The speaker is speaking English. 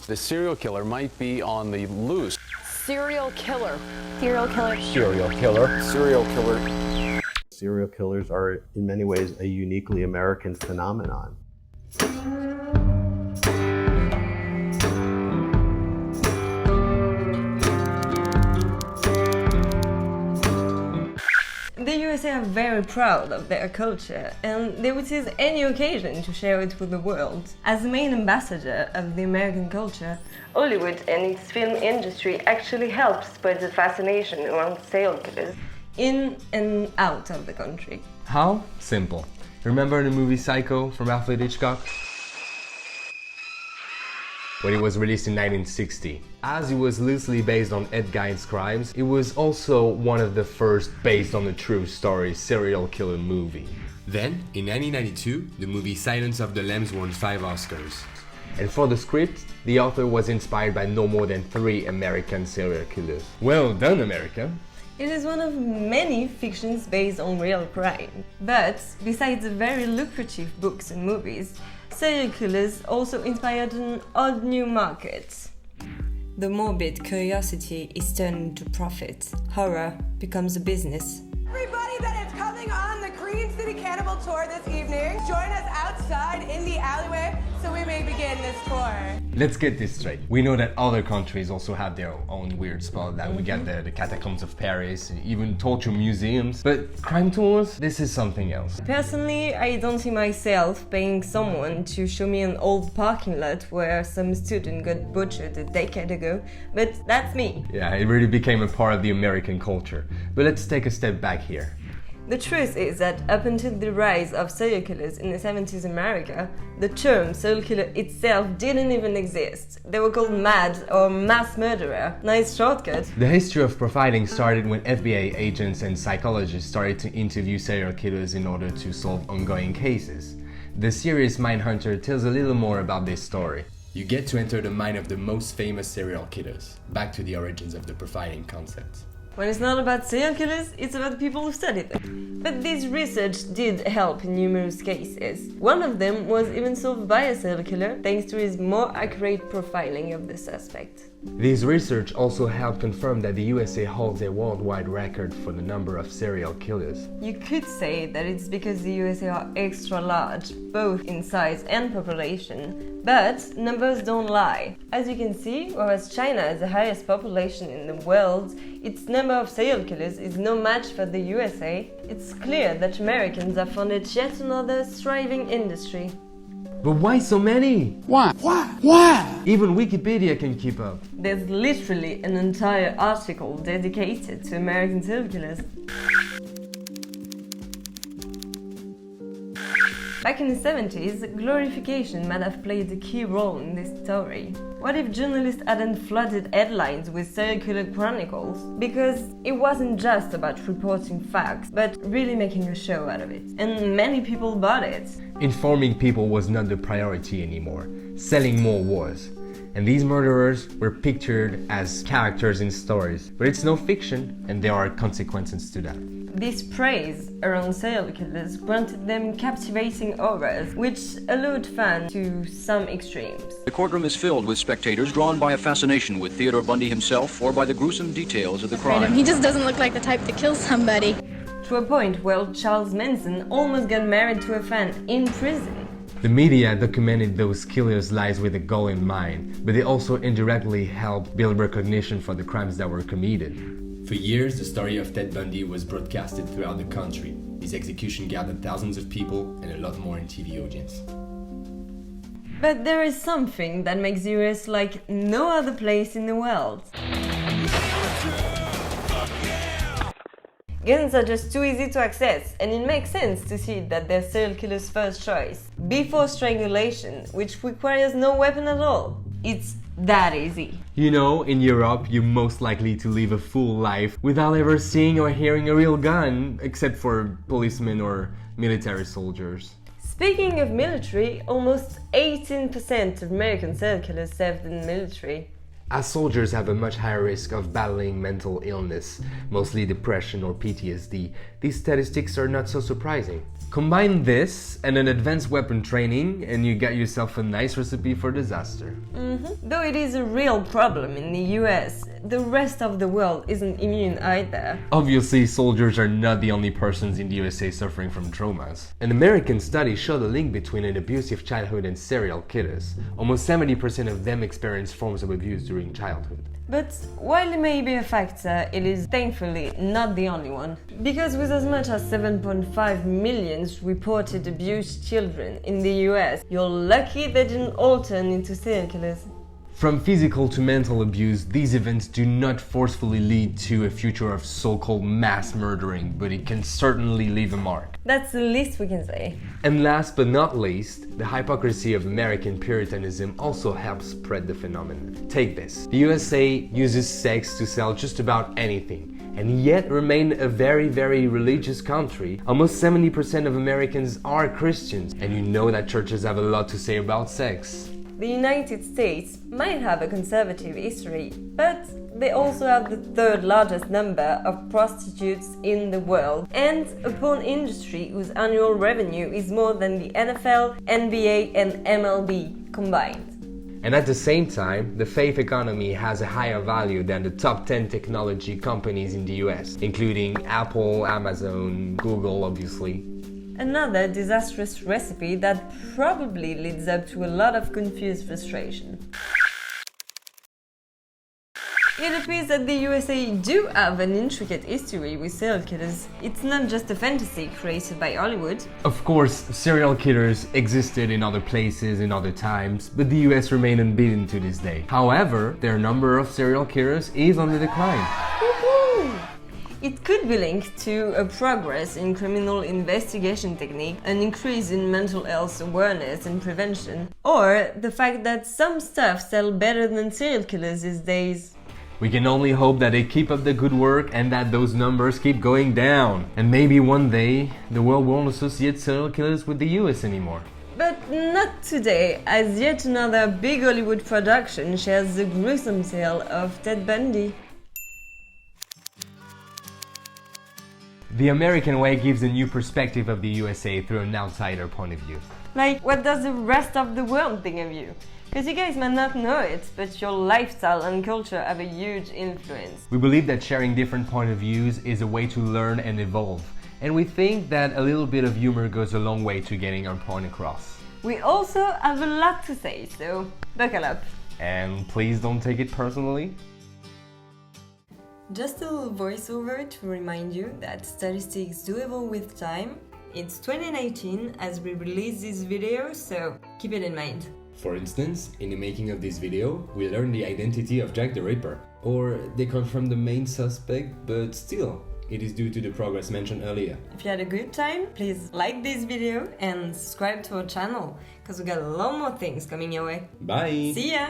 The serial killer might be on the loose. Serial killer. Serial killer. Serial killer. Serial killer. Serial killers are, in many ways, a uniquely American phenomenon. The USA are very proud of their culture, and they would seize any occasion to share it with the world. As the main ambassador of the American culture, Hollywood and its film industry actually helped spread the fascination around serial killers in and out of the country. How? Simple. Remember the movie Psycho from Alfred Hitchcock? When it was released in 1960. As it was loosely based on Ed Gein's crimes, it was also one of the first based on a true story serial killer movie. Then, in 1992, the movie Silence of the Lambs won 5 Oscars. And for the script, the author was inspired by no more than 3 American serial killers. Well done, America! It is one of many fictions based on real crime. But, besides the very lucrative books and movies, serial killers also inspired an odd new market. The morbid curiosity is turned into profit. Horror becomes a business. Everybody that is coming on the Cream City Cannibal Tour this evening, join us outside in the alleyway so we may begin this tour. Let's get this straight. We know that other countries also have their own weird spot. That we got the catacombs of Paris, even torture museums. But crime tours, this is something else. Personally, I don't see myself paying someone to show me an old parking lot where some student got butchered a decade ago, but that's me. Yeah, it really became a part of the American culture. But let's take a step back here. The truth is that up until the rise of serial killers in the 70s America, the term serial killer itself didn't even exist. They were called mad or mass murderer. Nice shortcut. The history of profiling started when FBI agents and psychologists started to interview serial killers in order to solve ongoing cases. The series Mindhunter tells a little more about this story. You get to enter the mind of the most famous serial killers, back to the origins of the profiling concept. When it's not about serial killers, it's about people who study them. But this research did help in numerous cases. One of them was even solved by a serial killer thanks to his more accurate profiling of the suspect. This research also helped confirm that the USA holds a worldwide record for the number of serial killers. You could say that it's because the USA are extra large, both in size and population, but numbers don't lie. As you can see, whereas China has the highest population in the world, its number of serial killers is no match for the USA. It's clear that Americans have founded yet another thriving industry. But why so many? Why? Why? Even Wikipedia can keep up. There's literally an entire article dedicated to American serial killers. Back in the 70s, glorification might have played a key role in this story. What if journalists hadn't flooded headlines with serial killer chronicles? Because it wasn't just about reporting facts, but really making a show out of it. And many people bought it. Informing people was not the priority anymore. Selling more was. And these murderers were pictured as characters in stories. But it's no fiction, and there are consequences to that. This praise around serial killers granted them captivating auras, which allured fans to some extremes. The courtroom is filled with spectators drawn by a fascination with Theodore Bundy himself or by the gruesome details of the crime. He just doesn't look like the type to kill somebody. To a point where Charles Manson almost got married to a fan in prison. The media documented those killers' lives with a goal in mind, but they also indirectly helped build recognition for the crimes that were committed. For years, the story of Ted Bundy was broadcasted throughout the country. His execution gathered thousands of people and a lot more in TV audience. But there is something that makes the US like no other place in the world. Guns are just too easy to access, and it makes sense to see that they're serial killer's first choice. Before strangulation, which requires no weapon at all. It's that easy. You know, in Europe, you're most likely to live a full life without ever seeing or hearing a real gun, except for policemen or military soldiers. Speaking of military, almost 18% of American serial killers served in the military. as soldiers have a much higher risk of battling mental illness, mostly depression or PTSD. These statistics are not so surprising. Combine this and an advanced weapon training and you get yourself a nice recipe for disaster. Though it is a real problem in the US, the rest of the world isn't immune either. Obviously, soldiers are not the only persons in the USA suffering from traumas. An American study showed a link between an abusive childhood and serial killers. Almost 70% of them experience forms of abuse during childhood. But while it may be a factor, it is thankfully not the only one. Because with as much as 7.5 million reported abused children in the US, you're lucky they didn't all turn into serial killers. From physical to mental abuse, these events do not forcefully lead to a future of so-called mass murdering, but it can certainly leave a mark. That's the least we can say. And last but not least, the hypocrisy of American Puritanism also helps spread the phenomenon. Take this. The USA uses sex to sell just about anything, and yet remain a very, very religious country. Almost 70% of Americans are Christians, and you know that churches have a lot to say about sex. The United States might have a conservative history, but they also have the third largest number of prostitutes in the world and a porn industry whose annual revenue is more than the NFL, NBA and MLB combined. And at the same time, the faith economy has a higher value than the top 10 technology companies in the US, including Apple, Amazon, Google, obviously. Another disastrous recipe that probably leads up to a lot of confused frustration. It appears that the USA do have an intricate history with serial killers. It's not just a fantasy created by Hollywood. Of course, serial killers existed in other places in other times, but the US remain unbeaten to this day. However, their number of serial killers is on the decline. It could be linked to a progress in criminal investigation technique, an increase in mental health awareness and prevention, or the fact that some stuff sell better than serial killers these days. We can only hope that they keep up the good work and that those numbers keep going down. And maybe one day, the world won't associate serial killers with the US anymore. But not today, as yet another big Hollywood production shares the gruesome tale of Ted Bundy. The American way gives a new perspective of the USA through an outsider point of view. Like, what does the rest of the world think of you? Because you guys might not know it, but your lifestyle and culture have a huge influence. We believe that sharing different point of views is a way to learn and evolve. And we think that a little bit of humor goes a long way to getting our point across. We also have a lot to say, so buckle up. And please don't take it personally. Just a little voiceover to remind you that statistics do evolve with time. It's 2019 as we release this video, so keep it in mind. For instance, in the making of this video, we learned the identity of Jack the Ripper. Or they confirm the main suspect, but still, it is due to the progress mentioned earlier. If you had a good time, please like this video and subscribe to our channel, because we got a lot more things coming your way. Bye! See ya!